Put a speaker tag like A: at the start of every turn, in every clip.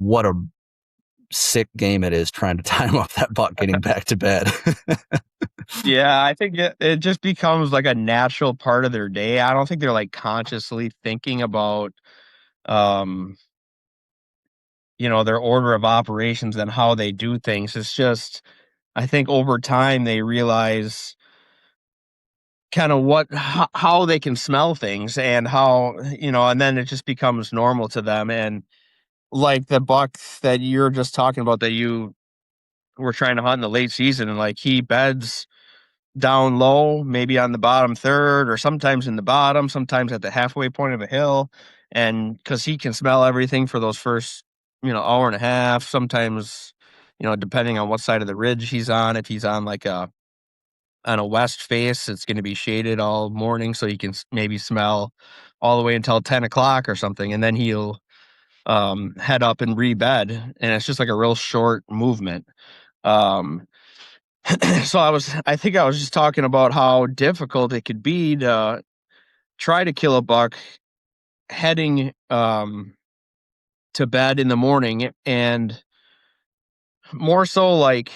A: what a sick game it is trying to time up that buck getting back to bed.
B: Yeah, I think it just becomes like a natural part of their day. I don't think they're like consciously thinking about, um, their order of operations and how they do things. It's just, I think over time they realize kind of how they can smell things and how, and then it just becomes normal to them. And like the buck that you're just talking about that you were trying to hunt in the late season, and like he beds down low, maybe on the bottom third, or sometimes in the bottom, sometimes at the halfway point of a hill. And because he can smell everything for those first, hour and a half, sometimes, depending on what side of the ridge he's on, if he's on like on a west face, it's going to be shaded all morning. So he can maybe smell all the way until 10 o'clock or something. And then he'll head up and rebed. And it's just like a real short movement. Um, so I think I was just talking about how difficult it could be to try to kill a buck heading to bed in the morning, and more so like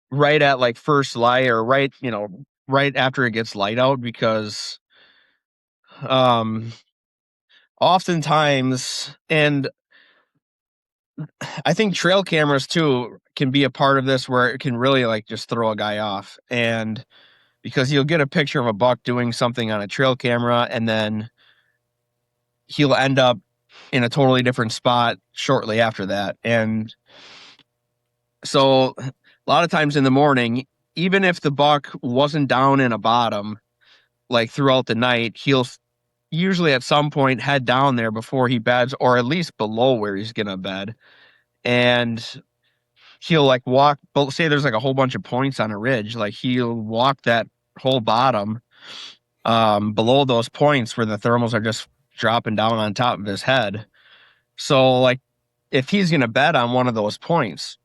B: right at like first light, or right after it gets light out, because um oftentimes, and I think trail cameras too can be a part of this, where it can really like just throw a guy off. And because you'll get a picture of a buck doing something on a trail camera, and then he'll end up in a totally different spot shortly after that. And so a lot of times in the morning, even if the buck wasn't down in a bottom like throughout the night, he'll usually at some point head down there before he beds, or at least below where he's gonna bed. And he'll like walk, say there's like a whole bunch of points on a ridge, like he'll walk that whole bottom below those points where the thermals are just dropping down on top of his head. So like if he's going to bet on one of those points,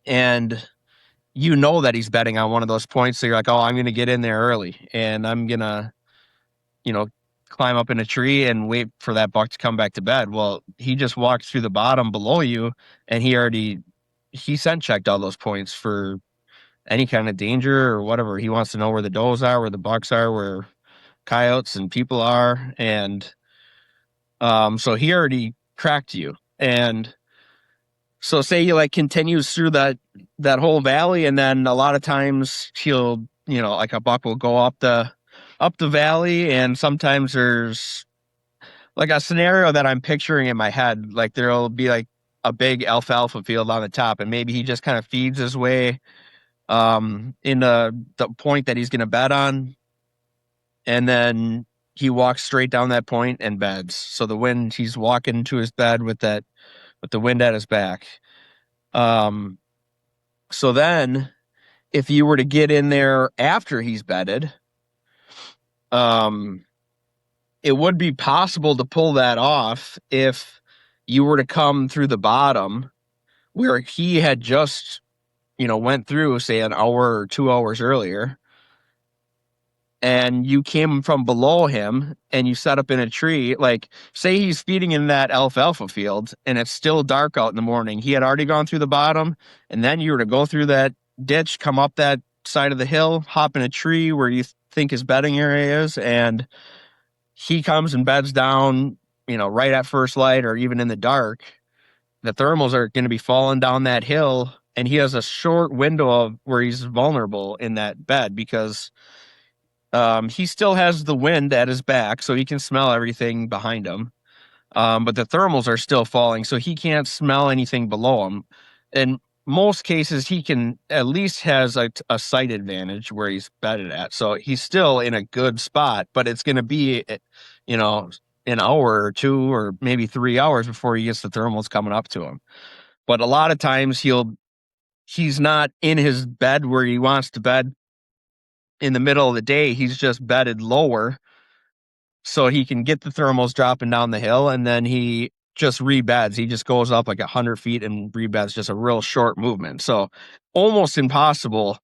B: and that he's betting on one of those points, so you're like, oh, I'm going to get in there early and I'm going to, you know, climb up in a tree and wait for that buck to come back to bed. Well, he just walked through the bottom below you, and he scent checked all those points for any kind of danger or whatever. He wants to know where the does are, where the bucks are, where coyotes and people are. And so he already tracked you. And so say he like continues through that whole valley, and then a lot of times he'll, like a buck will go up the valley, and sometimes there's like a scenario that I'm picturing in my head, like there'll be like a big alfalfa field on the top, and maybe he just kind of feeds his way in the point that he's going to bet on, and then he walks straight down that point and beds. So he's walking to his bed with the wind at his back. So then if you were to get in there after he's bedded, it would be possible to pull that off if you were to come through the bottom where he had just, went through, say, an hour or 2 hours earlier, and you came from below him and you set up in a tree. Like, say he's feeding in that alfalfa field and it's still dark out in the morning. He had already gone through the bottom, and then you were to go through that ditch, come up that side of the hill, hop in a tree where you think his bedding area is, and he comes and beds down, right at first light or even in the dark. The thermals are going to be falling down that hill, and he has a short window of where he's vulnerable in that bed, because he still has the wind at his back, so he can smell everything behind him. But the thermals are still falling, so he can't smell anything below him. In most cases, he can at least has a sight advantage where he's bedded at. So he's still in a good spot, but it's going to be, an hour or 2 or maybe 3 hours before he gets the thermals coming up to him. But a lot of times he's not in his bed where he wants to bed in the middle of the day. He's just bedded lower so he can get the thermals dropping down the hill, and then he just rebeds. He just goes up like 100 feet and rebeds, just a real short movement. So almost impossible.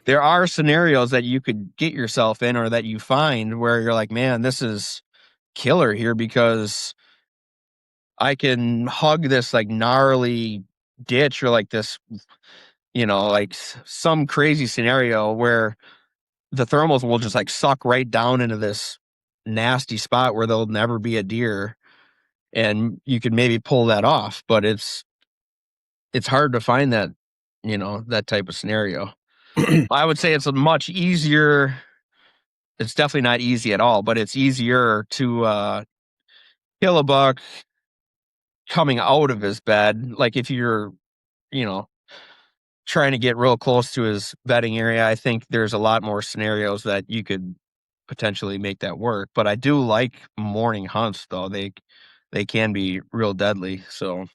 B: There are scenarios that you could get yourself in, or that you find, where you're like, man, this is killer here, because I can hug this like gnarly ditch or like this, like some crazy scenario where the thermals will just like suck right down into this nasty spot where there'll never be a deer, and you could maybe pull that off, but it's hard to find that, that type of scenario. I would say it's a much easier. It's definitely not easy at all, but it's easier to kill a buck coming out of his bed. Like if you're, you know, trying to get real close to his bedding area, I think there's a lot more scenarios that you could potentially make that work. But I do like morning hunts, though. They can be real deadly. So